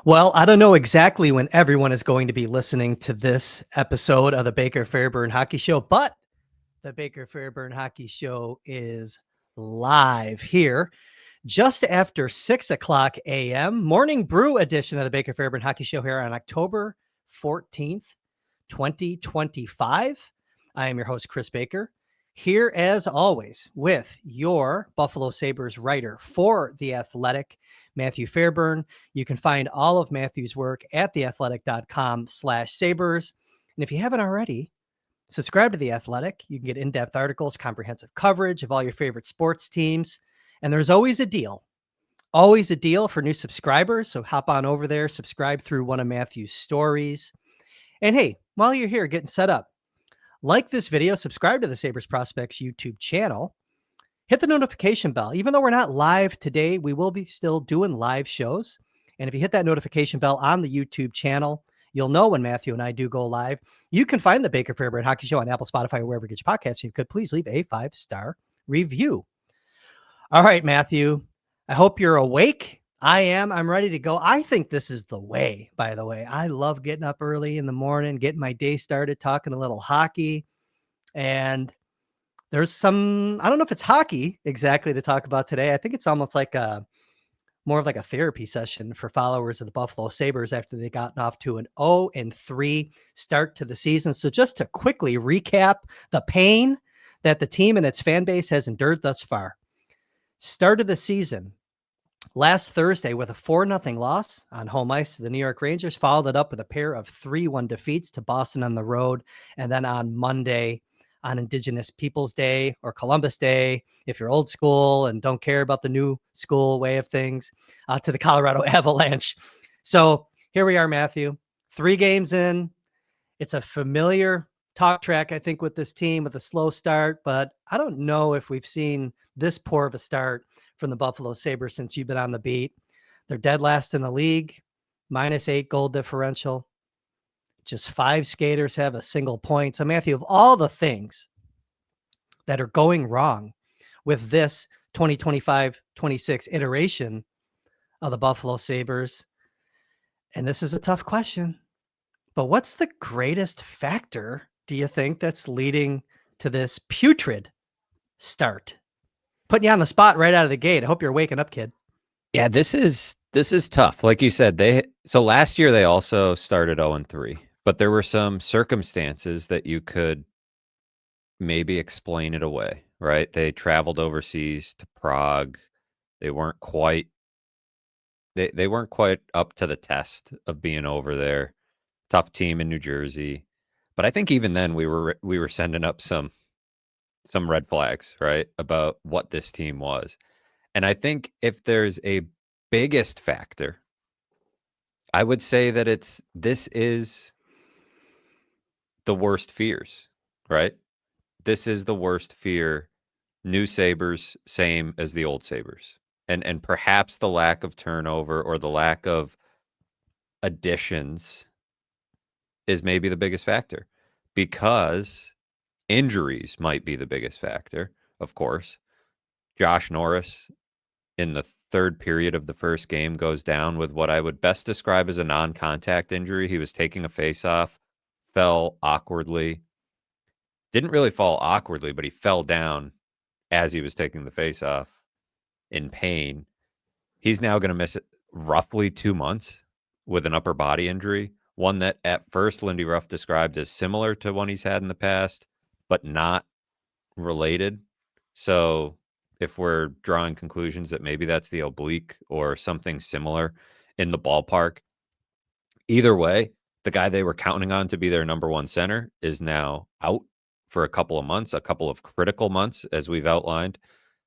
Well, I don't know exactly when everyone is going to be listening to this episode of the Baker Fairburn Hockey Show, but the Baker Fairburn Hockey Show is live here just after 6 o'clock a.m. Morning Brew edition of the Baker Fairburn Hockey Show here on October 14th, 2025. I am your host, Kris Baker, here as always with your Buffalo Sabres writer for The Athletic, Matthew Fairburn. You can find all of Matthew's work at theathletic.com/Sabres. And if you haven't already, subscribe to The Athletic. You can get in-depth articles, comprehensive coverage of all your favorite sports teams. And there's always a deal for new subscribers. So hop on over there, subscribe through one of Matthew's stories. And hey, while you're here getting set up, like this video, subscribe to the Sabres Prospects YouTube channel, hit the notification bell. Even though we're not live today, we will be still doing live shows. And if you hit that notification bell on the YouTube channel, you'll know when Matthew and I do go live. You can find the Baker Fairburn Hockey Show on Apple, Spotify, or wherever you get your podcasts. You could please leave a 5-star review. All right, Matthew, I hope you're awake. I am. I'm ready to go. I think this is the way, by the way. I love getting up early in the morning, getting my day started, talking a little hockey. And there's some, I don't know if it's hockey exactly to talk about today. I think it's almost like more of like a therapy session for followers of the Buffalo Sabres after they gotten off to an 0-3 start to the season. So just to quickly recap the pain that the team and its fan base has endured thus far. Started the season last Thursday with a 4-0 loss on home ice to the New York Rangers, followed it up with a pair of 3-1 defeats to Boston on the road. And then on Monday, on Indigenous Peoples Day or Columbus Day, if you're old school and don't care about the new school way of things, to the Colorado Avalanche. So here we are, Matthew, 3 games in. It's a familiar talk track, I think, with this team with a slow start, but I don't know if we've seen this poor of a start from the Buffalo Sabres since you've been on the beat. They're dead last in the league, -8 goal differential. Just 5 skaters have a single point. So, Matthew, of all the things that are going wrong with this 2025-26 iteration of the Buffalo Sabres, and this is a tough question, but what's the greatest factor, do you think, that's leading to this putrid start? Putting you on the spot right out of the gate. I hope you're waking up, kid. Yeah, this is tough. Like you said, so last year they also started 0-3, but there were some circumstances that you could maybe explain it away, right? They traveled overseas to Prague. They weren't quite they weren't quite up to the test of being over there. Tough team in New Jersey. But I think even then we were sending up some red flags, right, about what this team was. And I think if there's a biggest factor, I would say that this is the worst fears, right? This is the worst fear. New Sabres, same as the old Sabres. And perhaps the lack of turnover or the lack of additions is maybe the biggest factor, because injuries might be the biggest factor, of course. Josh Norris in the third period of the first game goes down with what I would best describe as a non-contact injury. He was taking a face-off, fell awkwardly. Didn't really fall awkwardly, but he fell down as he was taking the face-off in pain. He's now going to miss roughly 2 months with an upper body injury, one that at first Lindy Ruff described as similar to one he's had in the past, but not related. So if we're drawing conclusions that maybe that's the oblique or something similar in the ballpark, either way, the guy they were counting on to be their number one center is now out for a couple of months, a couple of critical months, as we've outlined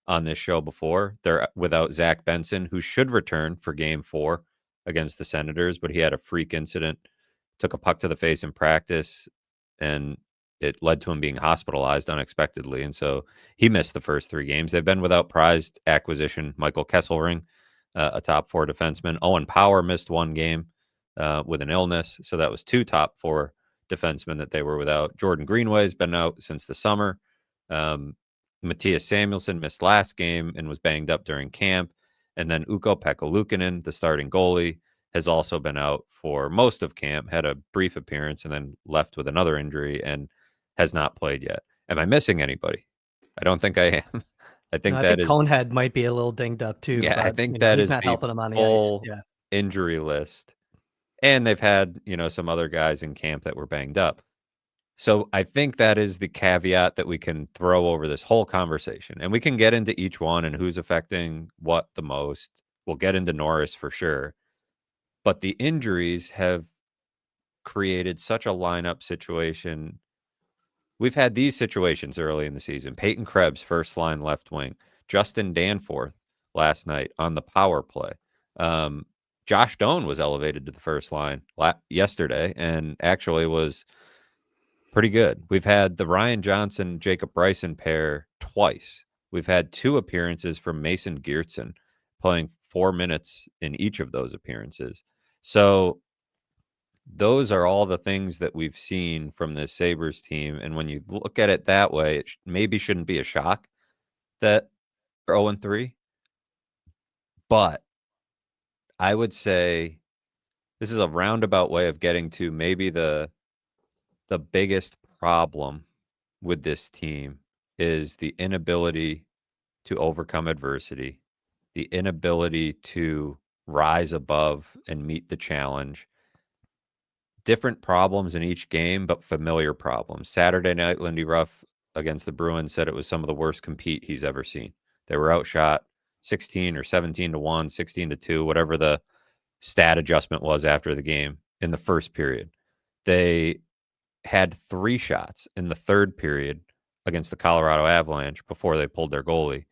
on this show before. They're without Zach Benson, who should return for game 4 against the Senators, but he had a freak incident, took a puck to the face in practice, and it led to him being hospitalized unexpectedly. And so he missed the first 3 games. They've been without prized acquisition Michael Kesselring, a top 4 defenseman. Owen Power missed 1 game with an illness. So that was 2 top 4 defensemen that they were without. Jordan Greenway's been out since the summer. Matthias Samuelsson missed last game and was banged up during camp. And then Ukko-Pekka Luukkonen, the starting goalie, has also been out for most of camp, had a brief appearance, and then left with another injury and has not played yet. Am I missing anybody? I don't think I am. I No, think I that think is, Conehead might be a little dinged up too, yeah, I but think that he's is not the helping him on the ice. full Yeah. injury list. And they've had, some other guys in camp that were banged up. So I think that is the caveat that we can throw over this whole conversation. And we can get into each one and who's affecting what the most. We'll get into Norris for sure. But the injuries have created such a lineup situation. We've had these situations early in the season. Peyton Krebs, first line left wing. Justin Danforth last night on the power play. Um, Josh Doan was elevated to the first line yesterday and actually was pretty good. We've had the Ryan Johnson, Jacob Bryson pair twice. We've had 2 appearances from Mason Geertsen, playing 4 minutes in each of those appearances. So those are all the things that we've seen from this Sabres team. And when you look at it that way, it maybe shouldn't be a shock that they're 0-3. But I would say this is a roundabout way of getting to maybe the biggest problem with this team is the inability to overcome adversity, the inability to rise above and meet the challenge. Different problems in each game, but familiar problems. Saturday night, Lindy Ruff against the Bruins said it was some of the worst compete he's ever seen. They were outshot 16 or 17-1, 16-2, whatever the stat adjustment was after the game in the first period. They had 3 shots in the third period against the Colorado Avalanche before they pulled their goalie,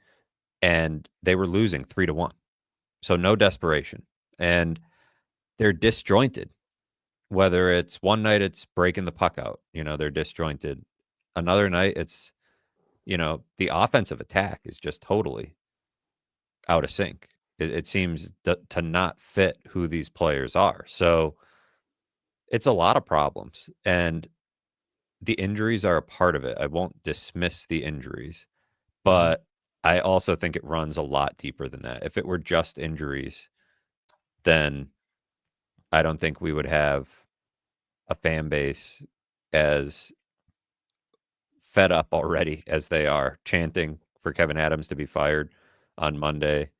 and they were losing 3-1. So no desperation. And they're disjointed. Whether it's one night it's breaking the puck out, they're disjointed. Another night it's, the offensive attack is just totally out of sync. It seems to not fit who these players are. So it's a lot of problems. And the injuries are a part of it. I won't dismiss the injuries, Mhm. but I also think it runs a lot deeper than that. If it were just injuries, then I don't think we would have a fan base as fed up already as they are, chanting for Kevin Adams to be fired on Monday.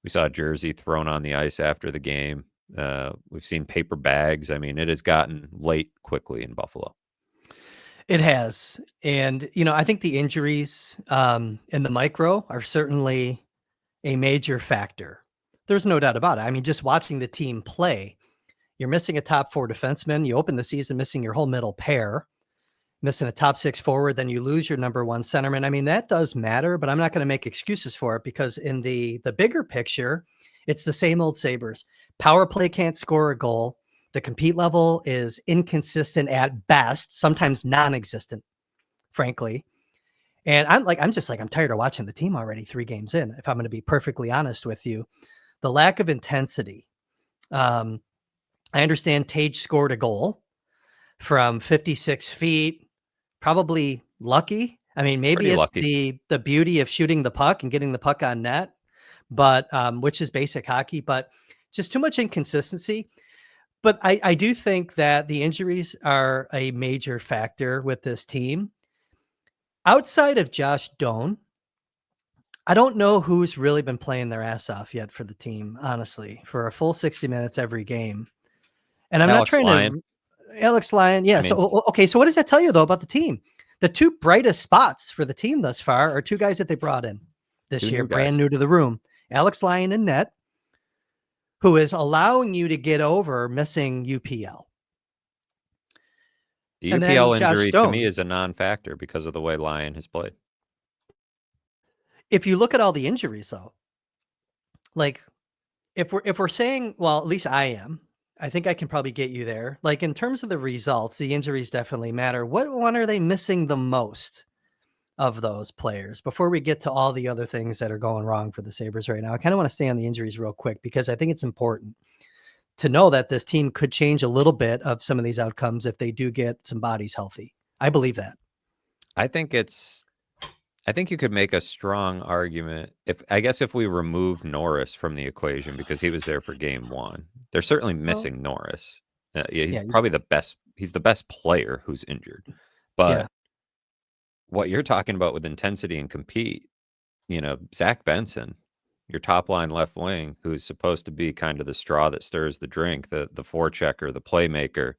We saw a jersey thrown on the ice after the game. We've seen paper bags. I mean, it has gotten late quickly in Buffalo. It has. And, I think the injuries in the micro are certainly a major factor. There's no doubt about it. I mean, just watching the team play, you're missing a top 4 defenseman. You open the season missing your whole middle pair, missing a top 6 forward, then you lose your number 1 centerman. I mean, that does matter, but I'm not going to make excuses for it because in the bigger picture, it's the same old Sabres. Power play can't score a goal. The compete level is inconsistent at best, sometimes non-existent, frankly. And I'm tired of watching the team already 3 games in, if I'm going to be perfectly honest with you. The lack of intensity. I understand Tage scored a goal from 56 feet, probably lucky. I mean, maybe Pretty it's lucky. the beauty of shooting the puck and getting the puck on net, but which is basic hockey, but just too much inconsistency. But I do think that the injuries are a major factor with this team. Outside of Josh Doan, I don't know who's really been playing their ass off yet for the team, honestly, for a full 60 minutes every game. And I'm not Alex trying Lyon. to Alex Lyon, yeah. I mean, Okay, so what does that tell you though about the team? The 2 brightest spots for the team thus far are 2 guys that they brought in this 2 year, new brand guys. new to the room. Alex Lyon in net, who is allowing you to get over missing UPL. The And then UPL Josh injury to me Doan. is a non-factor because of the way Lyon has played. If you look at all the injuries though, like if we're saying, well, at least I am, I think I can probably get you there. Like in terms of the results, the injuries definitely matter. What one are they missing the most of those players before we get to all the other things that are going wrong for the Sabres right now? I kind of want to stay on the injuries real quick because I think it's important to know that this team could change a little bit of some of these outcomes if they do get some bodies healthy. I believe that. I think you could make a strong argument if we remove Norris from the equation because he was there for game 1. They're certainly Well, missing Norris. Yeah, he's yeah, probably the best. He's the best player who's injured. yeah, But what you're talking about with intensity and compete, Zach Benson, your top line left wing, who's supposed to be kind of the straw that stirs the drink, the forechecker, the playmaker.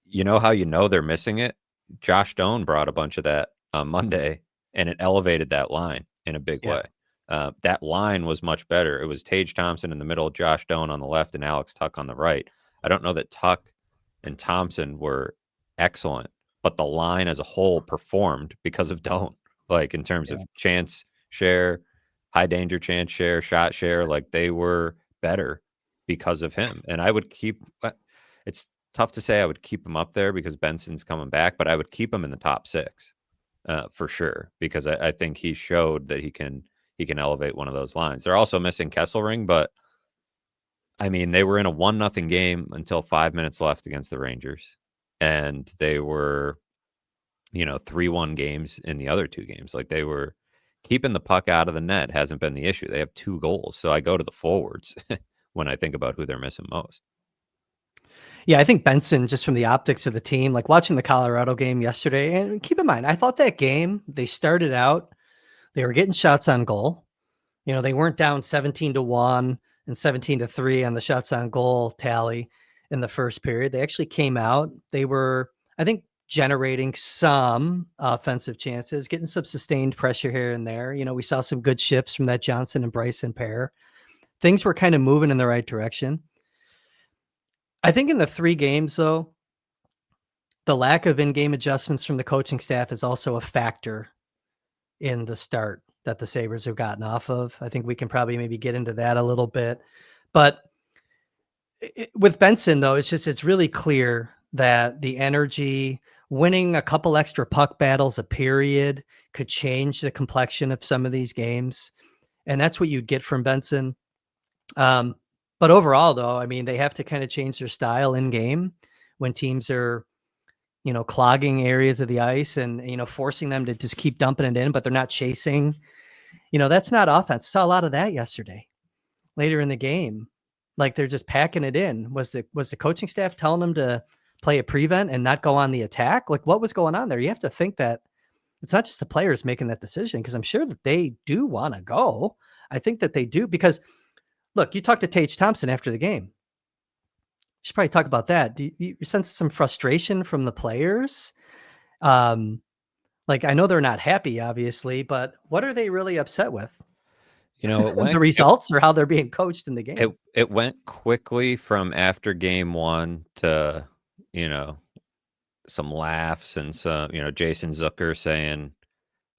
You know how they're missing it? Josh Doan brought a bunch of that on Monday, and it elevated that line in a big yeah, way. That line was much better. It was Tage Thompson in the middle, Josh Doan on the left, and Alex Tuck on the right. I don't know that Tuck and Thompson were excellent, but the line as a whole performed because of Doan, like in terms yeah. of chance share, high danger chance share, shot share. Like they were better because of him. And I would keep. It's tough to say I would keep him up there because Benson's coming back, but I would keep him in the top six for sure because I think he showed that he can elevate one of those lines. They're also missing Kesselring, but I mean they were in a 1-0 game until 5 minutes left against the Rangers, and they were 3-1 games in the other two games. Like they were keeping the puck out of the net hasn't been the issue. They have 2 goals, so I go to the forwards when I think about who they're missing most. Yeah, I think Benson, just from the optics of the team, like watching the Colorado game yesterday, and keep in mind, I thought that game, they started out, they were getting shots on goal. They weren't down 17-1 and 17-3 on the shots on goal tally in the first period. They actually came out. They were, I think, generating some offensive chances, getting some sustained pressure here and there. We saw some good shifts from that Johnson and Bryson pair. Things were kind of moving in the right direction. I think in the 3 games, though, the lack of in-game adjustments from the coaching staff is also a factor in the start that the Sabres have gotten off of. I think we can probably maybe get into that a little bit. But with Benson, though, it's really clear that the energy, winning a couple extra puck battles a period could change the complexion of some of these games. And that's what you'd get from Benson. But overall, though, I mean, they have to kind of change their style in game when teams are clogging areas of the ice and, forcing them to just keep dumping it in, but they're not chasing. That's not offense. Saw a lot of that yesterday later in the game. Like they're just packing it in. Was the coaching staff telling them to play a prevent and not go on the attack? Like what was going on there? You have to think that it's not just the players making that decision, because I'm sure that they do want to go. I think that they do, because look, you talked to Tage Thompson after the game. Should probably talk about that. Do you sense some frustration from the players? Like I know they're not happy, obviously, but what are they really upset with? It The went results or how they're being coached in the it, game? it went quickly from after game 1 to you know some laughs and some Jason Zucker saying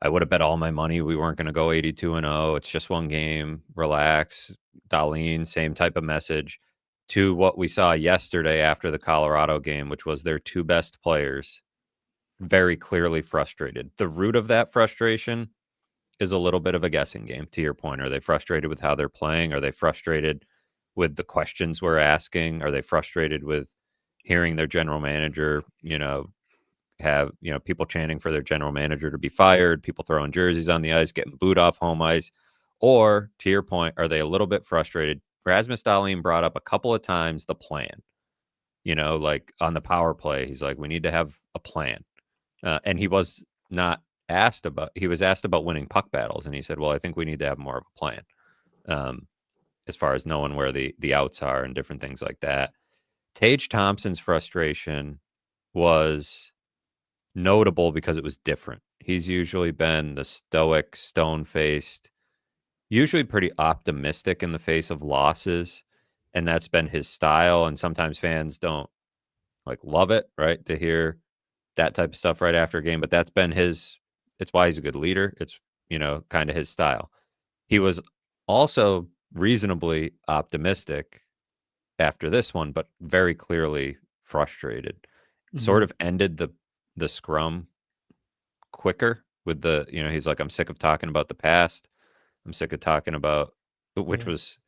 I would have bet all my money we weren't going to go 82-0. It's just one game. Relax. Darlene, same type of message, to what we saw yesterday after the Colorado game, which was their 2 best players very clearly frustrated. The root of that frustration is a little bit of a guessing game, to your point. Are they frustrated with how they're playing? Are they frustrated with the questions we're asking? Are they frustrated with hearing their general manager, have people chanting for their general manager to be fired, people throwing jerseys on the ice, getting booed off home ice? Or to your point, are they a little bit frustrated? Rasmus Dahlin brought up a couple of times the plan, like on the power play. He's like, we need to have a plan. And he was not he was asked about winning puck battles. And he said, well, I think we need to have more of a plan, as far as knowing where the outs are and different things like that. Tage Thompson's frustration was notable because it was different. He's usually been the stoic, stone-faced, usually pretty optimistic in the face of losses, and that's been his style. And sometimes fans don't love it, right, to hear that type of stuff right after a game, but that's been his. It's why he's a good leader. It's kind of his style. He was also reasonably optimistic after this one, but very clearly frustrated. Sort Mhm. of ended the scrum quicker with he's like, I'm sick of talking about the past. I'm sick of talking about, which Yeah. was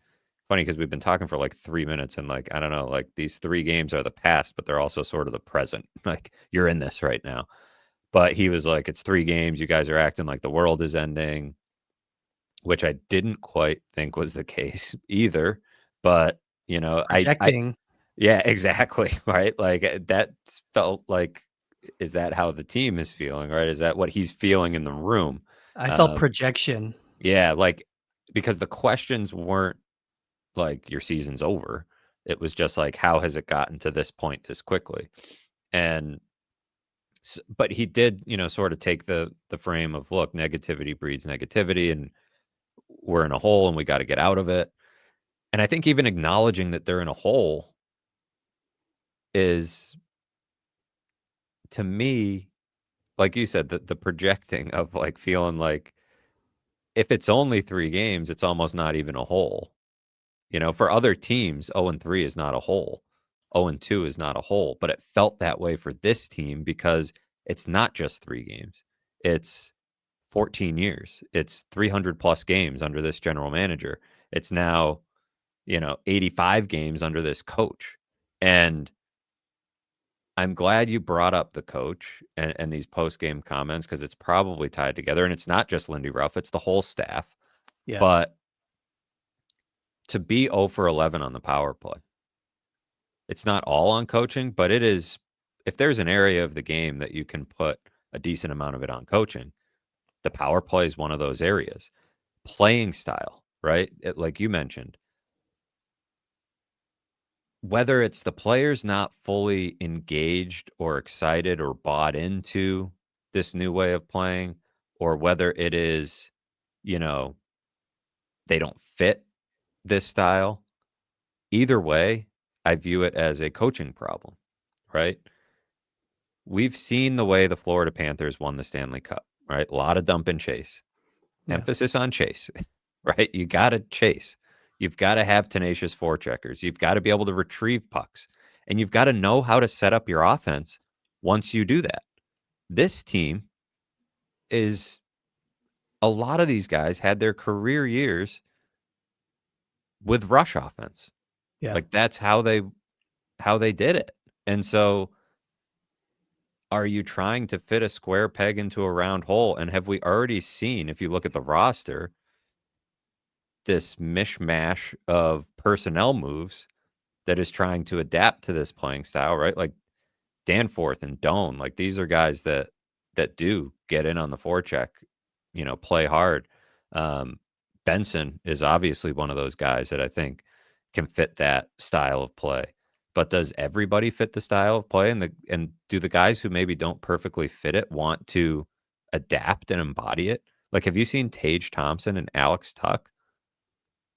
funny because we've been talking for 3 minutes, and I don't know, these 3 games are the past, but they're also sort of the present. Like you're in this right now. But he was like, it's 3 games. You guys are acting like the world is ending, which I didn't quite think was the case either. But You know, Projecting. yeah, exactly. Right. Like that felt like, is that how the team is feeling? Right. Is that what he's feeling in the room? I felt Um, projection. yeah. Like, because the questions weren't like your season's over. It was just like, how has it gotten to this point this quickly? And but he did, sort of take the frame of, look, negativity breeds negativity, and we're in a hole and we got to get out of it. And I think even acknowledging that they're in a hole is, to me, like you said, the projecting of like feeling like, if it's only 3 games, it's almost not even a hole. For other teams, 0-3 is not a hole. 0-2 is not a hole, but it felt that way for this team because it's not just 3 games. It's 14 years. It's 300 plus games under this general manager. It's now, 85 games under this coach. And I'm glad you brought up the coach and these post game comments, because it's probably tied together. And it's not just Lindy Ruff, it's the whole staff. Yeah. But to be 0 for 11 on the power play, it's not all on coaching, but it is. If there's an area of the game that you can put a decent amount of it on coaching, the power play is one of those areas. Playing style, right? Like you mentioned, whether it's the players not fully engaged or excited or bought into this new way of playing, or whether it is, you know, they don't fit this style, either way, I view it as a coaching problem, right? We've seen the way the Florida Panthers won the Stanley Cup, right? A lot of dump and chase. Yeah. Emphasis on chase, right? You got to chase. You've got to have tenacious forecheckers. You've got to be able to retrieve pucks. And you've got to know how to set up your offense once you do that. This team is, a lot of these guys had their career years with rush offense. Yeah. Like, that's how they did it. And so, are you trying to fit a square peg into a round hole? And have we already seen, if you look at the roster, this mishmash of personnel moves that is trying to adapt to this playing style, right? Like Danforth and Doan, like these are guys that do get in on the forecheck, play hard. Um, Benson is obviously one of those guys that I think can fit that style of play. But does everybody fit the style of play? And do the guys who maybe don't perfectly fit it want to adapt and embody it? Like, have you seen Tage Thompson and Alex Tuck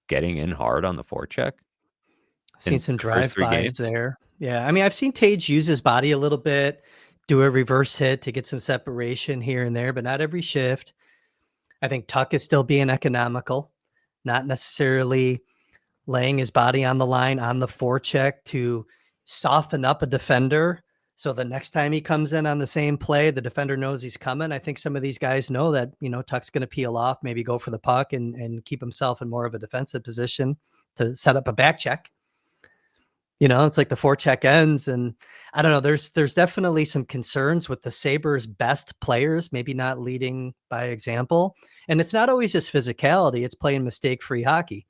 getting in hard on the forecheck Seen in some the first 3 drive-bys games? there. Yeah, I mean, I've seen Tage use his body a little bit, do a reverse hit to get some separation here and there, but not every shift. I think Tuck is still being economical, not necessarily laying his body on the line on the forecheck to soften up a defender. So the next time he comes in on the same play, the defender knows he's coming. I think some of these guys know that, Tuck's going to peel off, maybe go for the puck and keep himself in more of a defensive position to set up a back check. It's like the forecheck ends, and I don't know. There's definitely some concerns with the Sabres' best players, maybe not leading by example. And it's not always just physicality; it's playing mistake-free hockey.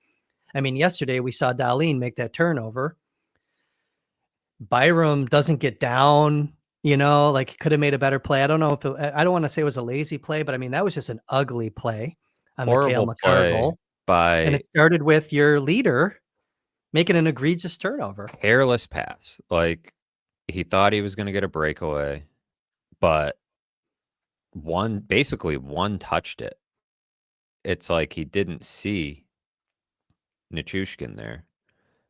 I mean, yesterday we saw Dahlin make that turnover. Byram doesn't get down. Like could have made a better play. I don't know if I don't want to say it was a lazy play, but I mean that was just an ugly play on the Cale Horrible Makar play goal, and by it started with your leader making an egregious turnover. careless pass. Like, he thought he was going to get a breakaway, but basically one touched it. It's like he didn't see Nichushkin there,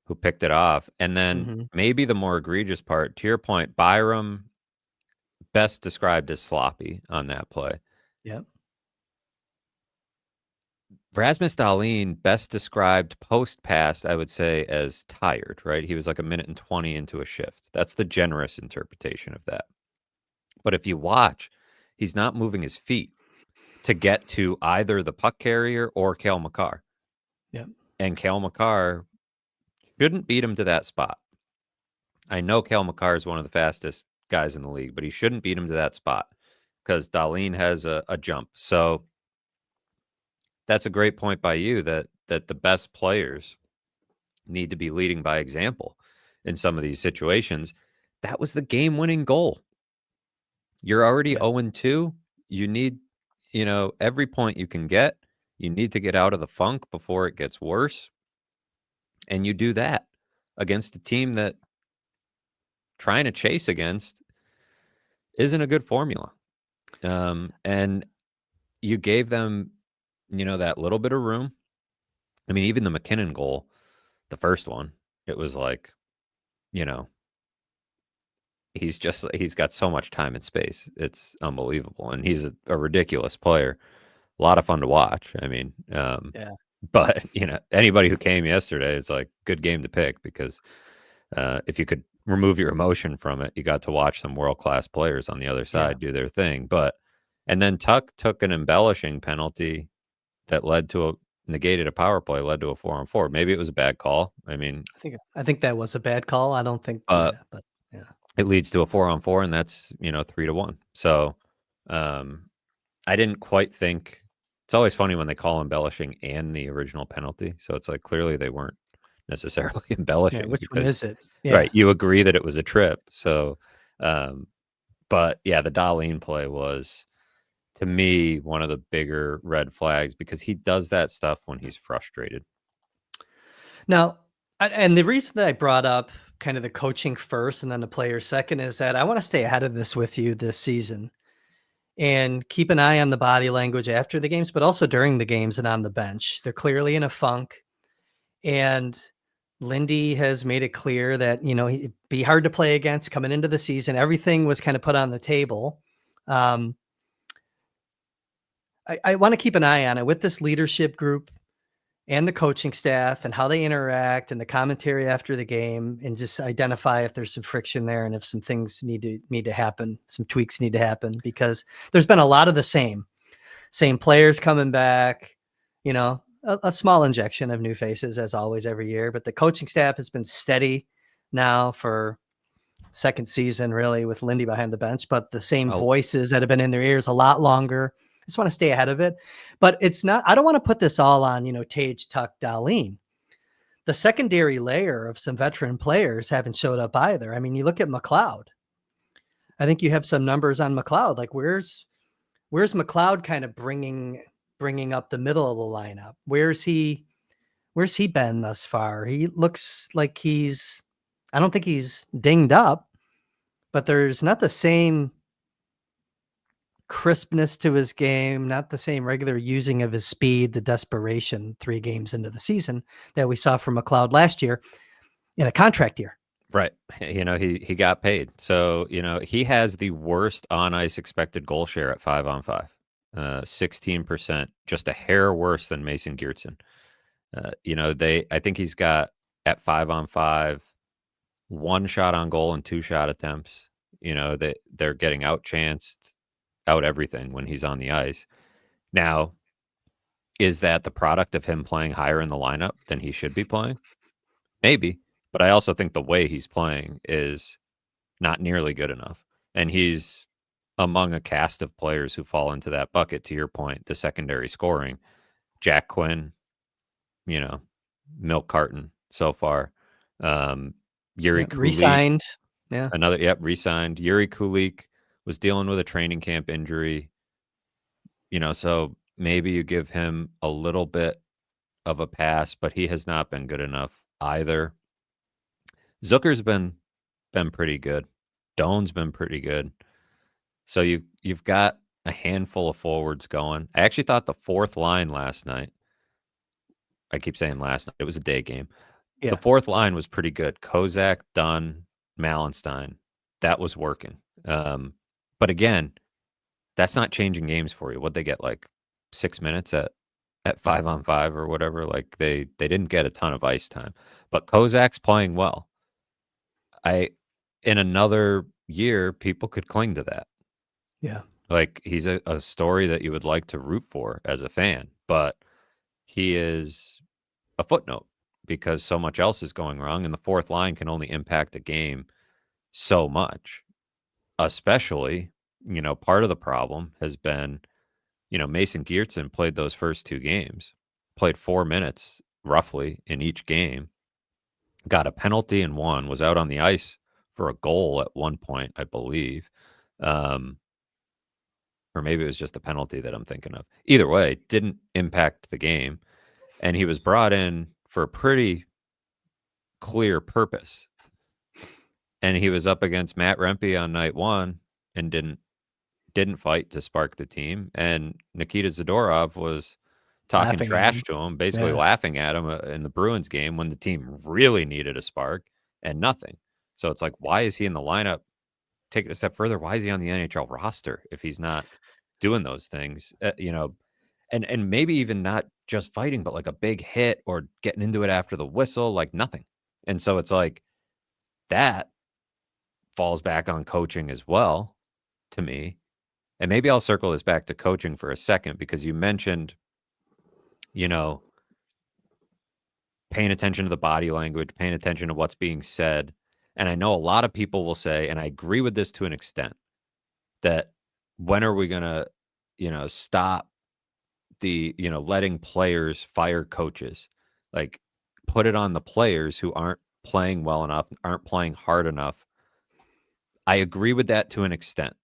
who picked it off. And then Mm-hmm. maybe the more egregious part, to your point, Byram, best described as sloppy on that play. Yep. Rasmus Dahlin, best described post pass, I would say, as tired, right? He was like a minute and 20 into a shift. That's the generous interpretation of that. But if you watch, he's not moving his feet to get to either the puck carrier or Cale Makar. Yep. And Cale Makar shouldn't beat him to that spot. I know Cale Makar is one of the fastest guys in the league, but he shouldn't beat him to that spot because Dahlin has a jump. So that's a great point by you that the best players need to be leading by example in some of these situations. That was the game-winning goal. You're already Yeah. 0-2. You need, every point you can get. You need to get out of the funk before it gets worse. And you do that against a team that trying to chase against isn't a good formula. And you gave them, that little bit of room. I mean, even the McKinnon goal, the first one, it was like, you know, he's got so much time and space. It's unbelievable. And he's a ridiculous player. A lot of fun to watch. I mean, Yeah. but anybody who came yesterday, it's like good game to pick because if you could remove your emotion from it, you got to watch some world-class players on the other Yeah. side do their thing. And then Tuck took an embellishing penalty that negated a power play, led to a 4-on-4. Maybe it was a bad call. I mean, I think that was a bad call. I don't think, uh, yeah, but yeah. it leads to a 4-on-4, and that's 3-1. So, um, I didn't quite think. It's always funny when they call embellishing and the original penalty. So it's like clearly they weren't necessarily Yeah. embellishing Which one because, is it? Yeah. right, you agree that it was a trip. So, um, but yeah, the Darlene play was to me one of the bigger red flags because he does that stuff when he's frustrated. Now, and the reason that I brought up kind of the coaching first and then the players second is that I want to stay ahead of this with you this season and keep an eye on the body language after the games, but also during the games and on the bench. They're clearly in a funk. And Lindy has made it clear that, he'd be hard to play against coming into the season. Everything was kind of put on the table. Um, I want to keep an eye on it with this leadership group and the coaching staff and how they interact and the commentary after the game and just identify if there's some friction there and if some things need to happen, some tweaks need to happen because there's been a lot of the same players coming back, a small injection of new faces as always every year, but the coaching staff has been steady now for second season really with Lindy behind the bench, but the same Oh, voices that have been in their ears a lot longer. I just want to stay ahead of it, but I don't want to put this all on, Tage, Tuck, Darlene. The secondary layer of some veteran players haven't showed up either. I mean, you look at McLeod. I think you have some numbers on McLeod. Like where's McLeod kind of bringing up the middle of the lineup? Where's he been thus far? He looks like I don't think he's dinged up, but there's not the same crispness to his game, not the same regular using of his speed, the desperation 3 games into the season that we saw from McLeod last year in a contract year. right. He got paid. So, he has the worst on ice expected goal share at 5-on-5. 16%, just a hair worse than Mason Geertsen. I think he's got at 5-on-5, 1 shot on goal and 2 shot attempts. They're getting out chanced, out everything when he's on the ice. Now, is that the product of him playing higher in the lineup than he should be playing? Maybe, but I also think the way he's playing is not nearly good enough. And he's among a cast of players who fall into that bucket, to your point, the secondary scoring. Jack Quinn, you know, milk carton so far. Yuri Yeah, Kulik, re-signed. Yeah. re-signed. Yuri Kulik was dealing with a training camp injury, so maybe you give him a little bit of a pass, but he has not been good enough either. Zucker's been pretty good. Doan's been pretty good. So you've got a handful of forwards going. I actually thought the fourth line last night. I keep saying last night. It was a day game. The Yeah. fourth line was pretty good. Kozak, Dunn, Malenstein. That was working. But again, that's not changing games for you. What'd they get, like 6 minutes at 5-on-5 or whatever? Like they didn't get a ton of ice time. But Kozak's playing well. In another year, people could cling to that. Yeah. Like he's a story that you would like to root for as a fan, but he is a footnote because so much else is going wrong, and the fourth line can only impact a game so much. Especially, part of the problem has been, Mason Geertsen played those first 2 games, played 4 minutes roughly in each game, got a penalty and won, was out on the ice for a goal at one point, I believe. Or maybe it was just a penalty that I'm thinking of. Either way, didn't impact the game. And he was brought in for a pretty clear purpose. And he was up against Matt Rempe on night one and didn't fight to spark the team. And Nikita Zadorov was talking Laughing at him. trash to him, basically Yeah. laughing at him in the Bruins game when the team really needed a spark and nothing. So it's like, why is he in the lineup? Take it a step further. Why is he on the NHL roster if he's not doing those things? And maybe even not just fighting, but like a big hit or getting into it after the whistle, like nothing. And so it's like that falls back on coaching as well to me. And maybe I'll circle this back to coaching for a second because you mentioned, paying attention to the body language, paying attention to what's being said. And I know a lot of people will say, and I agree with this to an extent, that when are we going to, stop the, letting players fire coaches? Like, put it on the players who aren't playing well enough, aren't playing hard enough. I agree with that to an extent,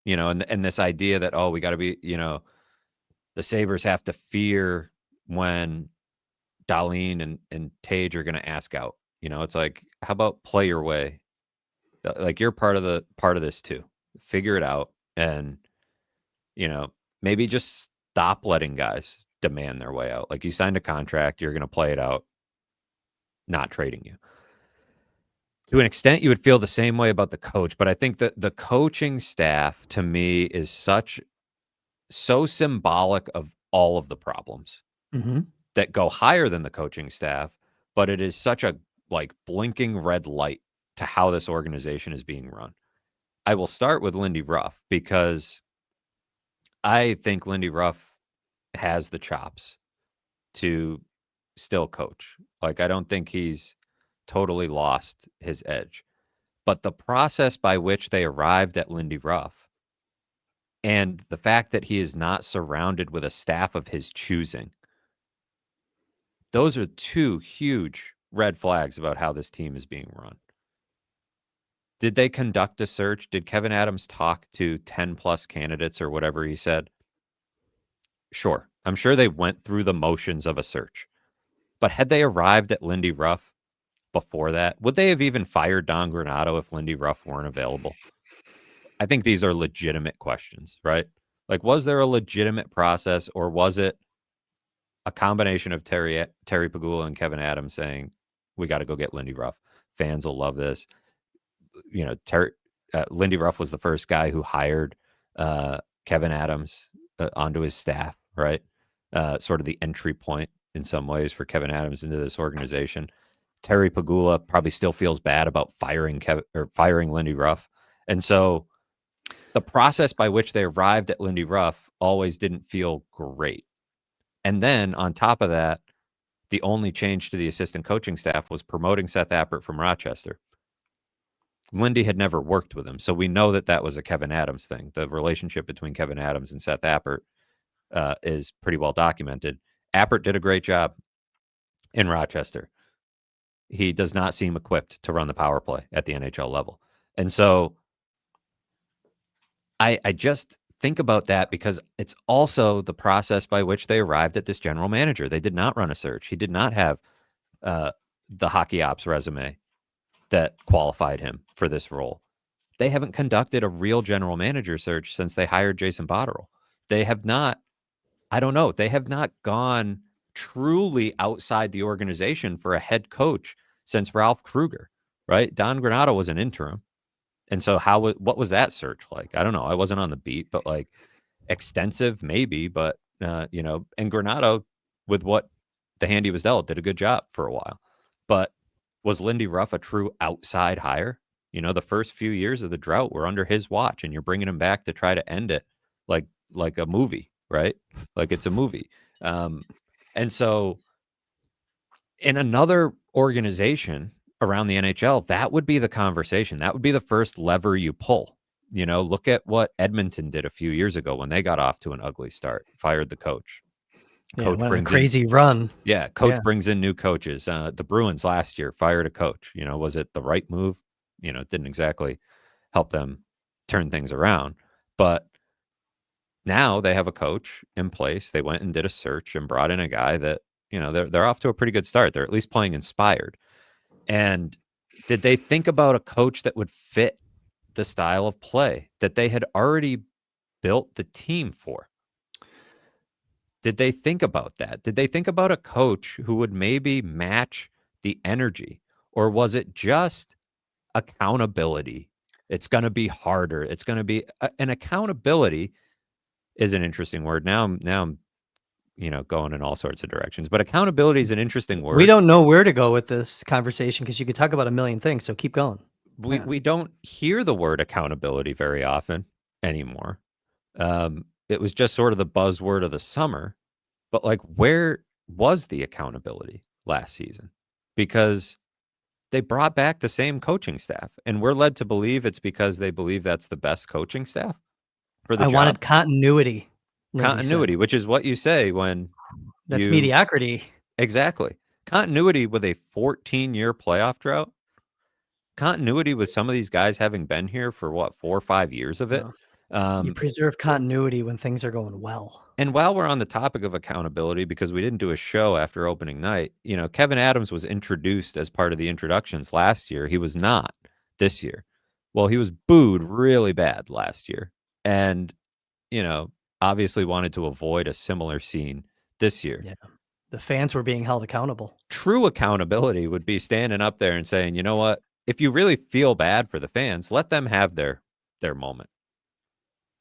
and this idea that, oh, we got to be, the Sabres have to fear when Dahlin and Tage are going to ask out. It's like, how about play your way? Like, you're part of this too. Figure it out, and maybe just stop letting guys demand their way out. Like, you signed a contract, you're going to play it out. Not trading you. To an extent, you would feel the same way about the coach, but I think that the coaching staff to me is so symbolic of all of the problems Mm-hmm. that go higher than the coaching staff, but it is such a like blinking red light to how this organization is being run. I will start with Lindy Ruff because I think Lindy Ruff has the chops to still coach. Like, I don't think he's totally lost his edge. But the process by which they arrived at Lindy Ruff and the fact that he is not surrounded with a staff of his choosing, those are two huge red flags about how this team is being run. Did they conduct a search? Did Kevin Adams talk to 10 plus candidates or whatever he said? Sure. I'm sure they went through the motions of a search. But had they arrived at Lindy Ruff before that, would they have even fired Don Granato if Lindy Ruff weren't available? I think these are legitimate questions, right? Like, was there a legitimate process, or was it a combination of Terry Pagula and Kevin Adams saying, we got to go get Lindy Ruff? Fans will love this. Lindy Ruff was the first guy who hired Kevin Adams onto his staff, right? Sort of the entry point in some ways for Kevin Adams into this organization. Terry Pagula probably still feels bad about firing Lindy Ruff. And so the process by which they arrived at Lindy Ruff always didn't feel great. And then on top of that, the only change to the assistant coaching staff was promoting Seth Appert from Rochester. Lindy had never worked with him, so we know that was a Kevin Adams thing. The relationship between Kevin Adams and Seth Appert is pretty well documented. Appert did a great job in Rochester. He does not seem equipped to run the power play at the NHL level. And so I just think about that because it's also the process by which they arrived at this general manager. They did not run a search. He did not have the hockey ops resume that qualified him for this role. They haven't conducted a real general manager search since they hired Jason Botterill. They have not, I don't know, they have not gone truly outside the organization for a head coach since Ralph Kruger, right? Don Granato was an interim. And so what was that search like? I don't know. I wasn't on the beat, but like extensive, maybe, but and Granato, with what the hand he was dealt, did a good job for a while. But was Lindy Ruff a true outside hire? The first few years of the drought were under his watch, and you're bringing him back to try to end it like a movie, right? Like it's a movie. And so in another organization around the NHL, that would be the conversation. That would be the first lever you pull. Look at what Edmonton did a few years ago when they got off to an ugly start, fired the coach. Yeah, Coach went on a brings in crazy run. coach Yeah. brings in new coaches. The Bruins last year fired a coach. Was it the right move? It didn't exactly help them turn things around. But now they have a coach in place. They went and did a search and brought in a guy that, they're off to a pretty good start. They're at least playing inspired. And did they think about a coach that would fit the style of play that they had already built the team for? Did they think about that? Did they think about a coach who would maybe match the energy? Or was it just accountability? It's going to be harder. It's going to be an accountability is an interesting word. Now I'm going in all sorts of directions, but accountability is an interesting We word. don't know where to go with this conversation because you could talk about a million things. So keep going. Yeah. We don't hear the word accountability very often anymore. It was just sort of the buzzword of the summer, but like, where was the accountability last season? Because they brought back the same coaching staff, and we're led to believe it's because they believe that's the best coaching staff for the I job. wanted continuity, Lindy Continuity, said. which is what you say when That's you mediocrity. exactly continuity with a 14-year playoff drought. Continuity with some of these guys having been here for what, 4 or 5 years of it. No, you preserve continuity when things are going well. And while we're on the topic of accountability, because we didn't do a show after opening night, Kevin Adams was introduced as part of the introductions last year. He was not this year. Well, he was booed really bad last year. And, obviously wanted to avoid a similar scene this year. Yeah. The fans were being held accountable. True accountability would be standing up there and saying, you know what? If you really feel bad for the fans, let them have their moment.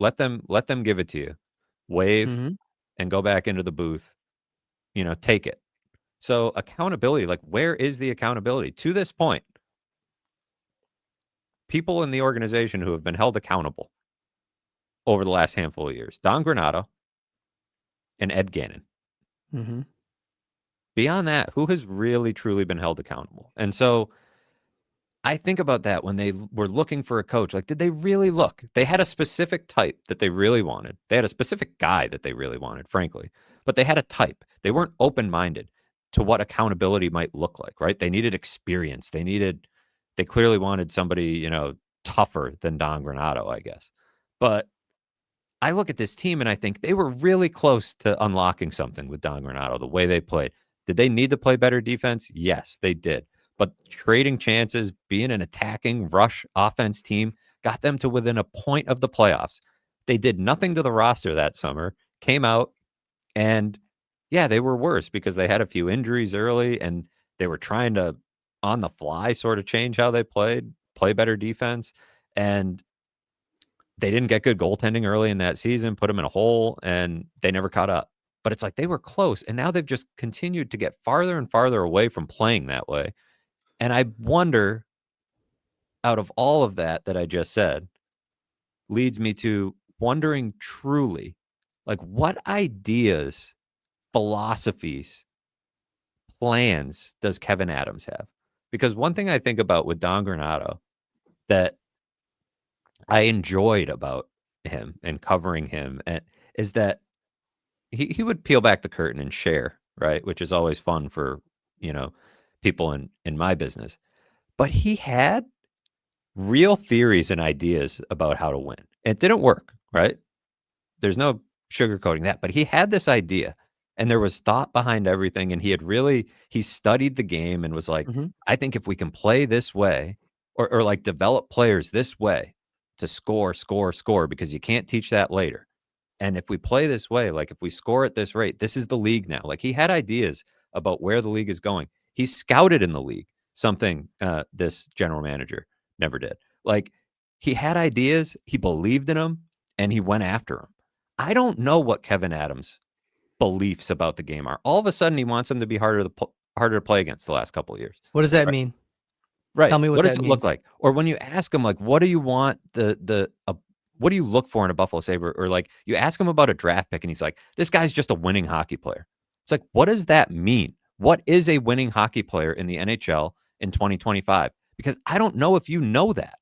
Let them give it to you. Wave Mm-hmm. and go back into the booth. Take it. So accountability, like, where is the accountability? To this point, people in the organization who have been held accountable over the last handful of years, Don Granato and Ed Gannon. Mm-hmm. Beyond that, who has really, truly been held accountable? And so I think about that when they were looking for a coach. Like, did they really look? They had a specific type that they really wanted. They had a specific guy that they really wanted, frankly. But they had a type. They weren't open-minded to what accountability might look like, right? They needed experience. They clearly wanted somebody, tougher than Don Granato, I guess. But I look at this team and I think they were really close to unlocking something with Don Granato, the way they played. Did they need to play better defense? Yes, they did. But trading chances, being an attacking rush offense team, got them to within a point of the playoffs. They did nothing to the roster that summer, came out, and yeah, they were worse because they had a few injuries early and they were trying to, on the fly, sort of change how they played, play better defense. And they didn't get good goaltending early in that season, put them in a hole, and they never caught up. But it's like they were close, and now they've just continued to get farther and farther away from playing that way. And I wonder, out of all of that I just said, leads me to wondering truly, like, what ideas, philosophies, plans does Kevin Adams have? Because one thing I think about with Don Granato that I enjoyed about him and covering him is that he would peel back the curtain and share, right? Which is always fun for, people in my business. But he had real theories and ideas about how to win. It didn't work, right? There's no sugarcoating that, but he had this idea and there was thought behind everything. And he studied the game and was like, Mm-hmm. I think if we can play this way or like develop players this way to score, because you can't teach that later. And if we play this way, like if we score at this rate, this is the league now. Like, he had ideas about where the league is going. He scouted in the league, something this general manager never did. Like, he had ideas, he believed in them, and he went after them. I don't know what Kevin Adams' beliefs about the game are. All of a sudden, he wants them to be harder to play against the last couple of years. What does that Right. mean? Right. Tell me what What does that it look means. like? Or when you ask him, like, what do you want what do you look for in a Buffalo Sabre? Or like, you ask him about a draft pick and he's like, this guy's just a winning hockey player. It's like, what does that mean? What is a winning hockey player in the NHL in 2025? Because I don't know if you know that.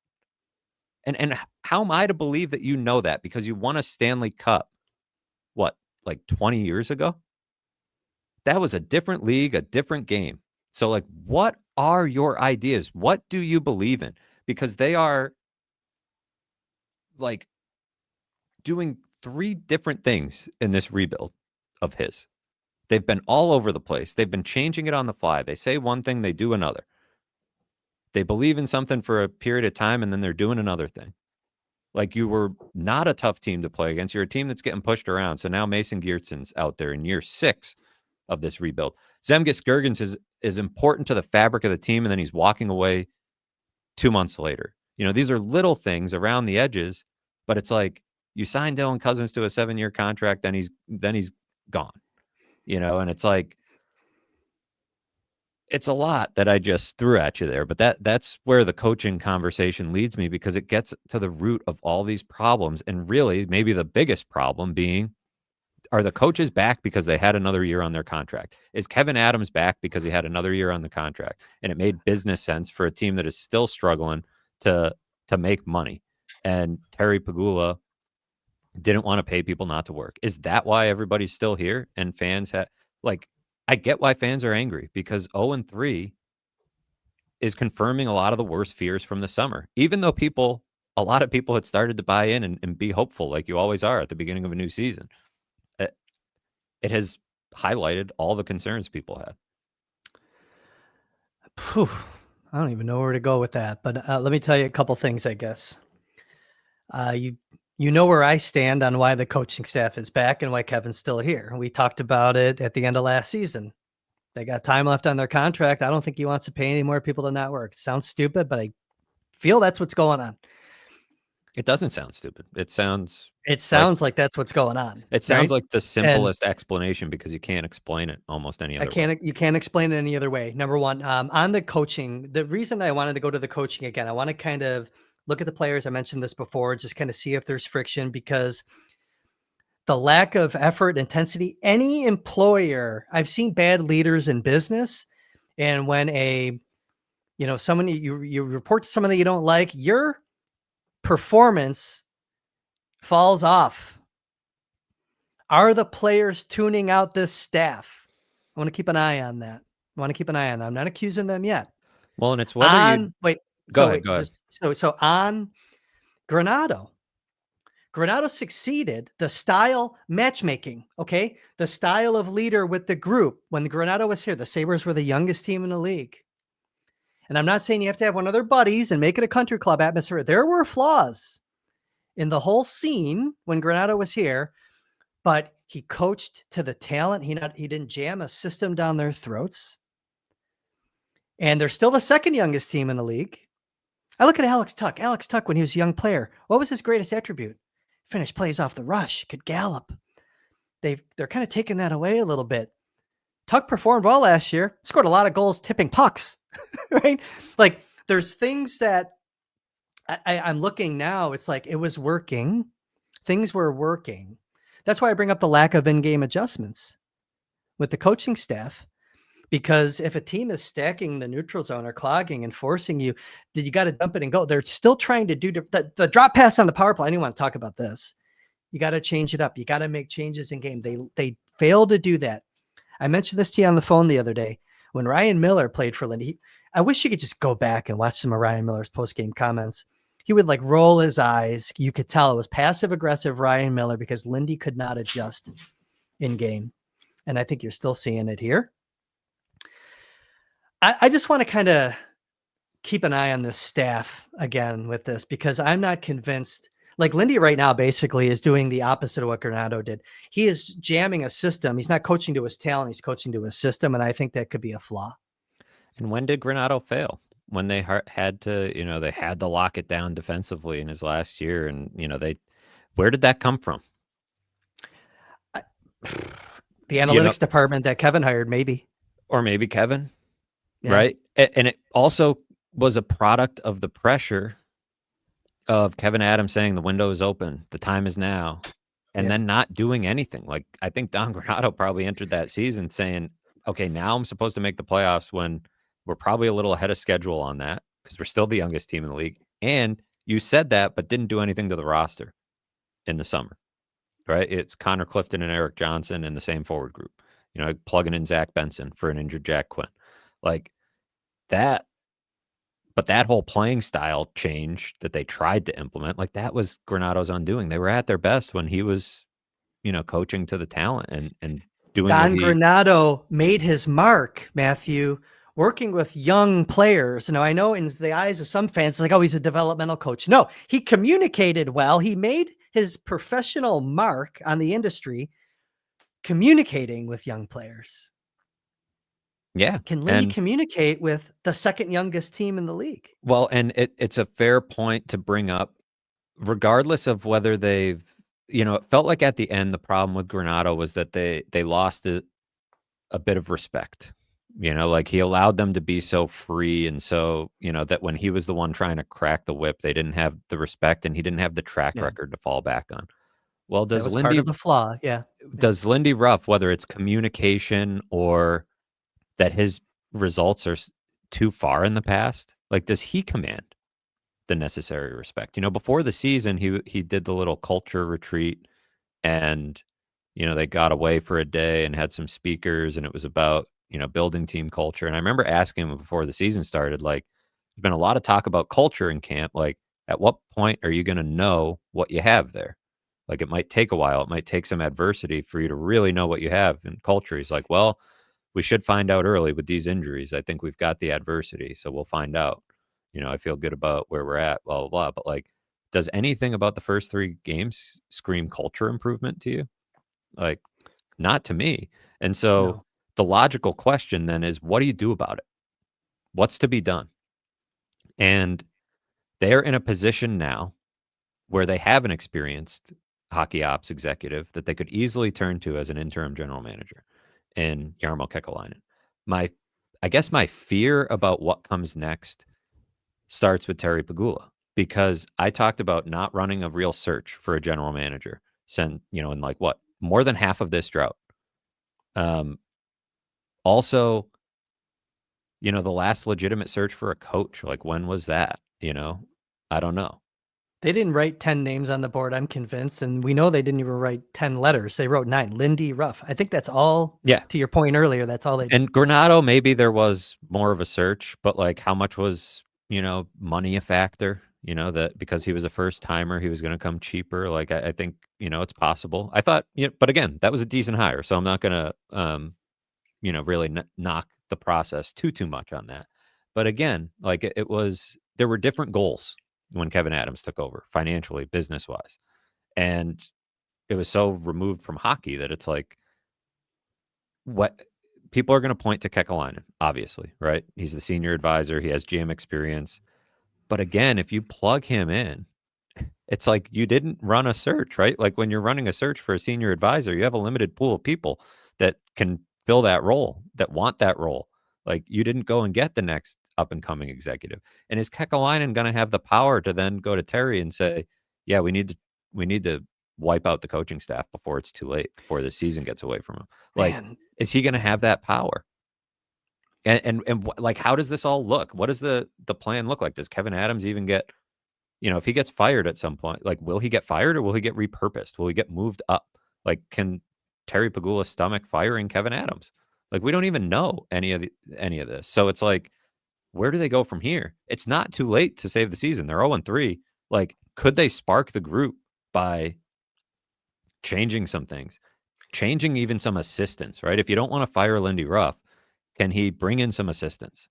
And how am I to believe that you know that? Because you won a Stanley Cup, what, like 20 years ago? that was a different league, a different game. So, like, what are your ideas? What do you believe in? Because they are, like, doing 3 different things in this rebuild of his. They've been all over the place. They've been changing it on the fly. They say one thing, they do another. They believe in something for a period of time, and then they're doing another thing. Like, you were not a tough team to play against. You're a team that's getting pushed around. So now Mason Geertson's out there in year 6 of this rebuild. Zemgus Girgensons is important to the fabric of the team, and then he's walking away 2 months later. These are little things around the edges, but it's like you sign Dylan Cousins to a 7-year contract, then he's gone. And it's like, it's a lot that I just threw at you there, but that's where the coaching conversation leads me, because it gets to the root of all these problems. And really, maybe the biggest problem being, are the coaches back because they had another year on their contract? Is Kevin Adams back because he had another year on the contract and it made business sense for a team that is still struggling to make money? And Terry Pagula didn't want to pay people not to work. Is that why everybody's still here? And fans I get why fans are angry, because 0-3 is confirming a lot of the worst fears from the summer, even though a lot of people had started to buy in and be hopeful, like you always are at the beginning of a new season. It has highlighted all the concerns people had. Phew, I don't even know where to go with that, but let me tell you a couple things, I guess. You know where I stand on why the coaching staff is back and why Kevin's still here. We talked about it at the end of last season. They got time left on their contract. I don't think he wants to pay any more people to not work. It sounds stupid, but I feel that's what's going on. It doesn't sound stupid. It sounds like that's what's going on. It sounds like the simplest explanation, because you can't explain it almost any other way. You can't explain it any other way. Number one, on the coaching, the reason I wanted to go to the coaching again, I want to kind of look at the players. I mentioned this before, just kind of see if there's friction, because the lack of effort, intensity, any employer, I've seen bad leaders in business. And when someone you report to someone that you don't like, your performance falls off. Are the players tuning out this staff? I want to keep an eye on that. I'm not accusing them yet. Well, and it's whether Go ahead. So on Granato succeeded the style matchmaking. Okay. The style of leader with the group. When the Granato was here, the Sabres were the youngest team in the league. And I'm not saying you have to have one of their buddies and make it a country club atmosphere. There were flaws in the whole scene when Granato was here, but he coached to the talent. He didn't jam a system down their throats. And they're still the second youngest team in the league. I look at Alex Tuch. Alex Tuch, when he was a young player, what was his greatest attribute? Finish plays off the rush, could gallop. They're kind of taking that away a little bit. Tuch performed well last year, scored a lot of goals tipping pucks, right? Like, there's things that I'm looking now. It's like it was working. Things were working. That's why I bring up the lack of in-game adjustments with the coaching staff. Because if a team is stacking the neutral zone or clogging and forcing you, you got to dump it and go. They're still trying to do the drop pass on the power play. I didn't want to talk about this. You got to change it up. You got to make changes in game. They failed to do that. I mentioned this to you on the phone the other day when Ryan Miller played for Lindy. I wish you could just go back and watch some of Ryan Miller's post-game comments. He would roll his eyes. You could tell it was passive aggressive Ryan Miller because Lindy could not adjust in game. And I think you're still seeing it here. I just want to kind of keep an eye on this staff again with this, because I'm not convinced. Like, Lindy right now basically is doing the opposite of what Granato did. He is jamming a system. He's not coaching to his talent. He's coaching to his system. And I think that could be a flaw. And when did Granato fail? When they had to, they had to lock it down defensively in his last year. And, where did that come from? The analytics department that Kevin hired, maybe. Or maybe Kevin. Yeah. Right. And it also was a product of the pressure of Kevin Adams saying the window is open, the time is now, and then not doing anything. Like, I think Don Granato probably entered that season saying, okay, now I'm supposed to make the playoffs, when we're probably a little ahead of schedule on that because we're still the youngest team in the league. And you said that, but didn't do anything to the roster in the summer, right? It's Connor Clifton and Eric Johnson in the same forward group. Plugging in Zach Benson for an injured Jack Quinn. Like that, but that whole playing style change that they tried to implement, like that was Granato's undoing. They were at their best when he was, coaching to the talent and doing what Don he Granato made his mark, Matthew, working with young players. Now, I know in the eyes of some fans, it's like, oh, he's a developmental coach. No, he communicated well. He made his professional mark on the industry communicating with young players. Yeah. Can Lindy And communicate with the second youngest team in the league? well, and it's a fair point to bring up, regardless of whether they've, it felt like at the end the problem with Granato was that they lost a bit of respect. Like he allowed them to be so free and so, that when he was the one trying to crack the whip, they didn't have the respect and he didn't have the track Yeah, record to fall back on. Well, that was part of the flaw. Yeah. Yeah. Does Lindy Ruff, whether it's communication or that his results are too far in the past, like does he command the necessary respect? Before the season, he did the little culture retreat and they got away for a day and had some speakers and it was about, building team culture. And I remember asking him before the season started, like, there's been a lot of talk about culture in camp. Like, at what point are you going to know what you have there? Like, it might take a while. It might take some adversity for you to really know what you have in culture. He's like, well, we should find out early with these injuries. I think we've got the adversity, so we'll find out. I feel good about where we're at, blah, blah, blah. But like, does anything about the first 3 games scream culture improvement to you? Like, not to me. And so No. the logical question then is, what do you do about it? What's to be done? And they're in a position now where they have an experienced hockey ops executive that they could easily turn to as an interim general manager in Jarmo Kekalainen. I guess my fear about what comes next starts with Terry Pagula, because I talked about not running a real search for a general manager in like what, more than half of this drought. Also, the last legitimate search for a coach, like when was that? I don't know. They didn't write 10 names on the board, I'm convinced. And we know they didn't even write 10 letters. They wrote 9. Lindy Ruff. I think that's all. Yeah. To your point earlier, that's all they did. And Granato, maybe there was more of a search, but like how much was, money a factor? That because he was a first timer, he was going to come cheaper. Like I think, it's possible. I thought, but again, that was a decent hire. So I'm not going to, really knock the process too much on that. But again, like it was, there were different goals when Kevin Adams took over financially, business wise. And it was so removed from hockey that it's like, what people are going to point to Kekalainen, obviously, right? He's the senior advisor. He has GM experience. But again, if you plug him in, it's like you didn't run a search, right? Like when you're running a search for a senior advisor, you have a limited pool of people that can fill that role, that want that role. Like you didn't go and get the next up and coming executive. And is Kekalainen going to have the power to then go to Terry and say, yeah, we need to wipe out the coaching staff before it's too late, before the season gets away from him? Like, Man, is he going to have that power? And like, how does this all look? What does the plan look like? Does Kevin Adams even get, if he gets fired at some point, like, will he get fired or will he get repurposed? Will he get moved up? Like, can Terry Pagula stomach firing Kevin Adams? Like, we don't even know any of this. So it's like, where do they go from here? It's not too late to save the season. They're 0-3. Like, could they spark the group by changing some things, changing even some assistants, right? If you don't want to fire Lindy Ruff, can he bring in some assistants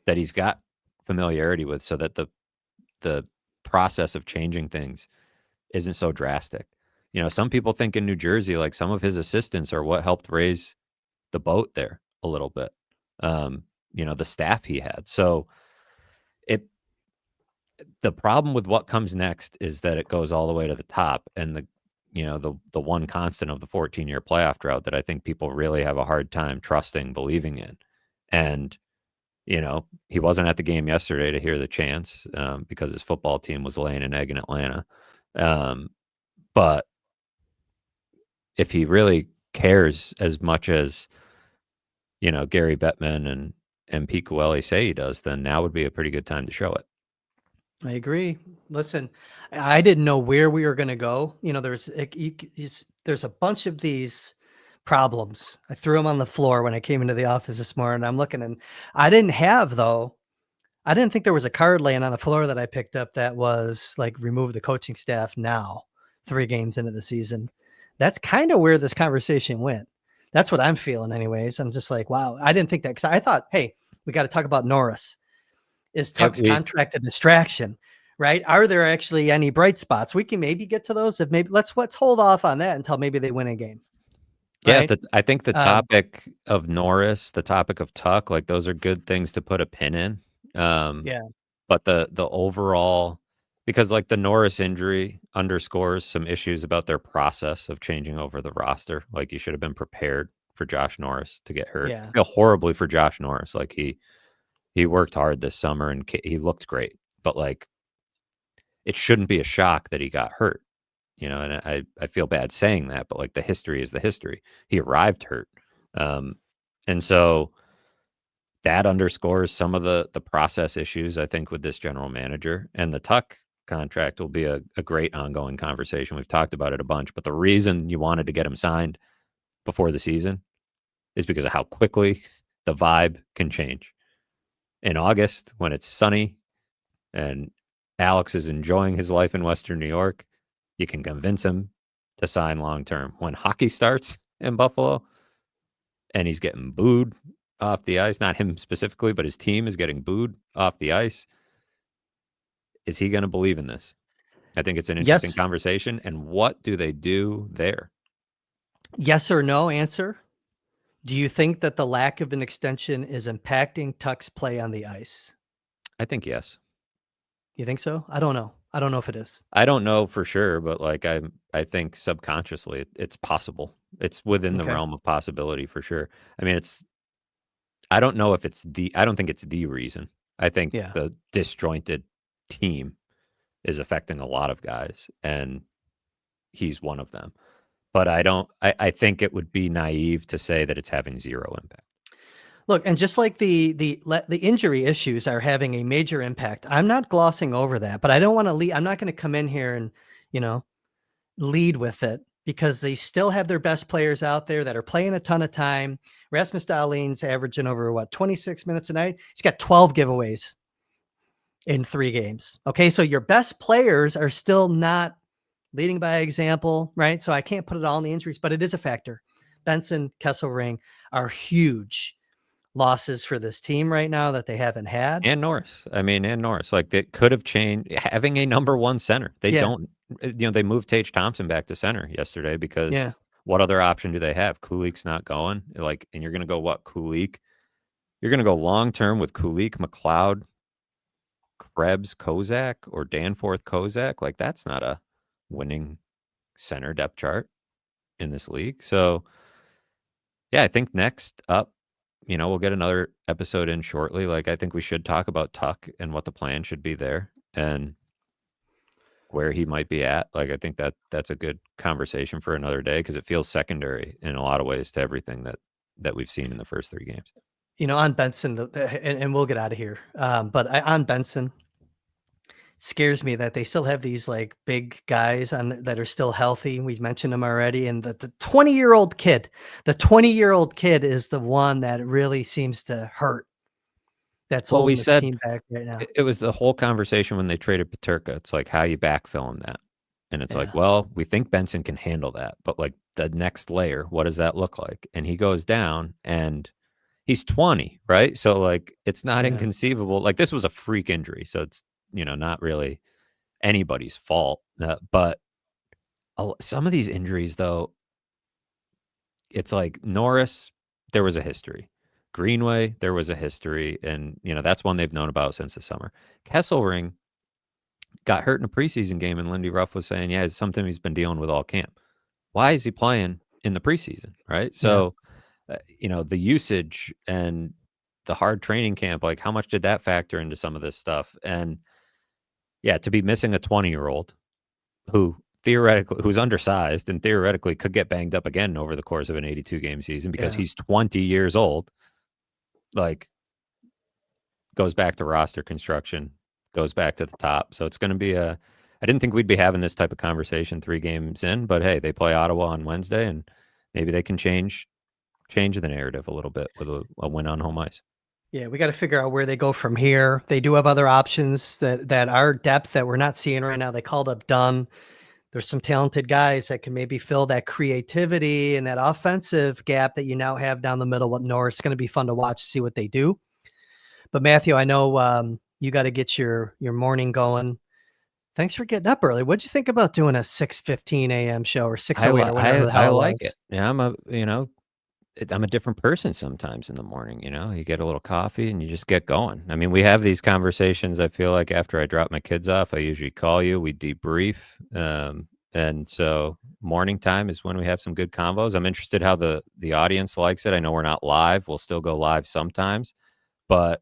that he's got familiarity with so that the process of changing things isn't so drastic? Some people think in New Jersey, like some of his assistants are what helped raise the boat there a little bit. The staff he had. So the problem with what comes next is that it goes all the way to the top, and the one constant of the 14-year playoff drought that I think people really have a hard time trusting, believing in. And he wasn't at the game yesterday to hear the chants because his football team was laying an egg in Atlanta. But if he really cares as much as Gary Bettman and Pete Coelho say he does, then now would be a pretty good time to show it. I agree. Listen, I didn't know where we were going to go. There's a bunch of these problems. I threw them on the floor when I came into the office this morning. I'm looking, and I didn't think there was a card laying on the floor that I picked up that was like remove the coaching staff now, 3 games into the season. That's kind of where this conversation went. That's what I'm feeling anyways. I'm just like, wow, I didn't think that, because I thought, hey, we got to talk about Norris. Is Yeah, Tuck's contract a distraction, right? Are there actually any bright spots? We can maybe get to those. If maybe let's hold off on that until maybe they win a game, yeah. right? I think the topic of Norris, the topic of Tuck, like those are good things to put a pin in. Yeah, But the overall, because like the Norris injury underscores some issues about their process of changing over the roster. Like you should have been prepared for Josh Norris to get hurt. yeah. I feel horribly for Josh Norris. Like he worked hard this summer and he looked great, but like it shouldn't be a shock that he got hurt. And I feel bad saying that, but like the history is the history. He arrived hurt. And so that underscores some of the process issues, I think, with this general manager. And the Tuck contract will be a great ongoing conversation. We've talked about it a bunch, but the reason you wanted to get him signed before the season is because of how quickly the vibe can change. In August, when it's sunny and Alex is enjoying his life in Western New York, you can convince him to sign long term. When hockey starts in Buffalo and he's getting booed off the ice, not him specifically, but his team is getting booed off the ice, is he going to believe in this? I think it's an interesting Yes, conversation. And what do they do there? yes or no answer. Do you think that the lack of an extension is impacting Tuck's play on the ice? I think yes. You think so? I don't know. I don't know if it is. I don't know for sure, but like I think subconsciously it's possible. It's within the Okay. realm of possibility for sure. I mean, I don't know if I don't think it's the reason. I think Yeah. the disjointed team is affecting a lot of guys, and he's one of them. But I think it would be naive to say that it's having zero impact. Look, and just like the injury issues are having a major impact, I'm not glossing over that, but I don't want to lead. I'm not going to come in here and, you know, lead with it, because they still have their best players out there that are playing a ton of time. Rasmus Dahlin's averaging over 26 minutes a night. He's got 12 giveaways in 3 games. Okay. So your best players are still not leading by example, right? So I can't put it all in the injuries, but it is a factor. Benson, Kesselring are huge losses for this team right now that they haven't had. And Norris. I mean, and Norris. Like, it could have changed having a number one center. They Yeah. don't, they moved Tage Thompson back to center yesterday because Yeah. what other option do they have? Kulik's not going. Like, and you're going to go what? Kulik? You're going to go long term with Kulik, McLeod, Krebs, Kozak, or Danforth, Kozak. Like, that's not a winning center depth chart in this league. So, yeah, I think next up, we'll get another episode in shortly. Like, I think we should talk about Tuck and what the plan should be there and where he might be at. Like, I think that's a good conversation for another day because it feels secondary in a lot of ways to everything that we've seen in the first 3 games. On Benson, and we'll get out of here. But on Benson, scares me that they still have these like big guys that are still healthy. We've mentioned them already. And the 20-year-old kid, is the one that really seems to hurt. That's Well, we holding this said team back right now. it was the whole conversation when they traded Peterka. It's like, how you backfill him that? And it's Yeah. like, well, we think Benson can handle that, but like the next layer, what does that look like? And he goes down and he's 20, right? So like it's not Yeah. inconceivable. Like this was a freak injury, so it's not really anybody's fault. But some of these injuries, though, it's like Norris. There was a history. Greenway, there was a history, and that's one they've known about since the summer. Kesselring got hurt in a preseason game, and Lindy Ruff was saying, yeah, it's something he's been dealing with all camp. Why is he playing in the preseason, right? Yeah. So, the usage and the hard training camp, like how much did that factor into some of this stuff? And yeah, to be missing a 20-year-old who's undersized and theoretically could get banged up again over the course of an 82 game season because Yeah. he's 20 years old, like goes back to roster construction, goes back to the top. So it's going to be I didn't think we'd be having this type of conversation 3 games in, but hey, they play Ottawa on Wednesday and maybe they can change the narrative a little bit with a win on home ice. Yeah, we got to figure out where they go from here. They do have other options that are depth that we're not seeing right now. They called up Dunn. There's some talented guys that can maybe fill that creativity and that offensive gap that you now have down the middle with Norris. It's going to be fun to watch, see what they do. But Matthew, I know you got to get your morning going. Thanks for getting up early. What'd you think about doing a 6:15 a.m. show or 6:08 or whatever the I hell it like was? it. Yeah, I'm a different person sometimes in the morning. You get a little coffee and you just get going. I mean, we have these conversations. I feel like after I drop my kids off, I usually call you. We debrief, and so morning time is when we have some good convos. I'm interested how the audience likes it. I know we're not live. We'll still go live sometimes, but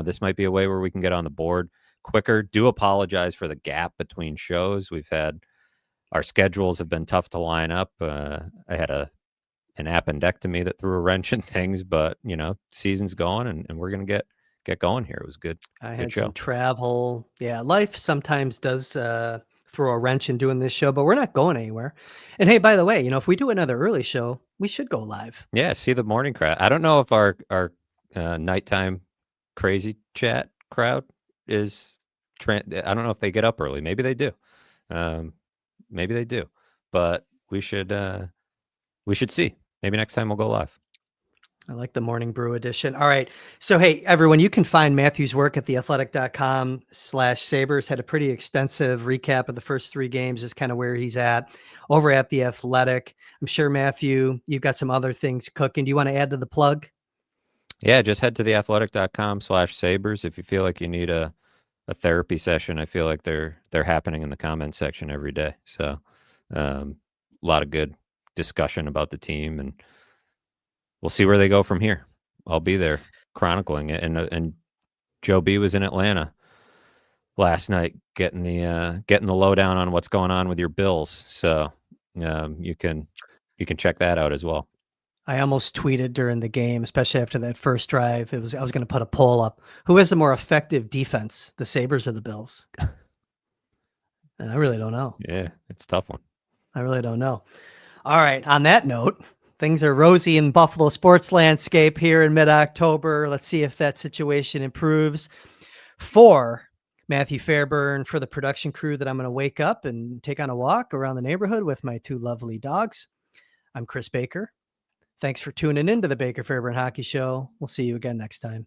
this might be a way where we can get on the board quicker. Do apologize for the gap between shows. Our schedules have been tough to line up. I had an appendectomy that threw a wrench in things, but season's going and we're gonna get going here. It was I good had some show. travel. Yeah, life sometimes does throw a wrench in doing this show, but we're not going anywhere. And hey, by the way, if we do another early show, we should go live. Yeah, see the morning crowd. I don't know if our nighttime crazy chat crowd is I don't know if they get up early. Maybe they do. Um, maybe they do. But we should see. Maybe next time we'll go live. I like the morning brew edition. All right. So, hey, everyone, you can find Matthew's work at theathletic.com/Sabres. Had a pretty extensive recap of the first 3 games, just kind of where he's at over at The Athletic. I'm sure, Matthew, you've got some other things cooking. Do you want to add to the plug? Yeah, just head to theathletic.com/Sabres if you feel like you need a therapy session. I feel like they're happening in the comment section every day. So a lot of good discussion about the team, and we'll see where they go from here. I'll be there chronicling it. And Joe B was in Atlanta last night getting the lowdown on what's going on with your Bills. So you can check that out as well. I almost tweeted during the game, especially after that first drive. I was going to put a poll up. Who has the more effective defense, the Sabres or the Bills? And I really don't know. Yeah, it's a tough one. I really don't know. All right. On that note, things are rosy in Buffalo sports landscape here in mid-October. Let's see if that situation improves. For Matthew Fairburn, for the production crew that I'm going to wake up and take on a walk around the neighborhood with my 2 lovely dogs, I'm Kris Baker. Thanks for tuning in to the Baker Fairburn Hockey Show. We'll see you again next time.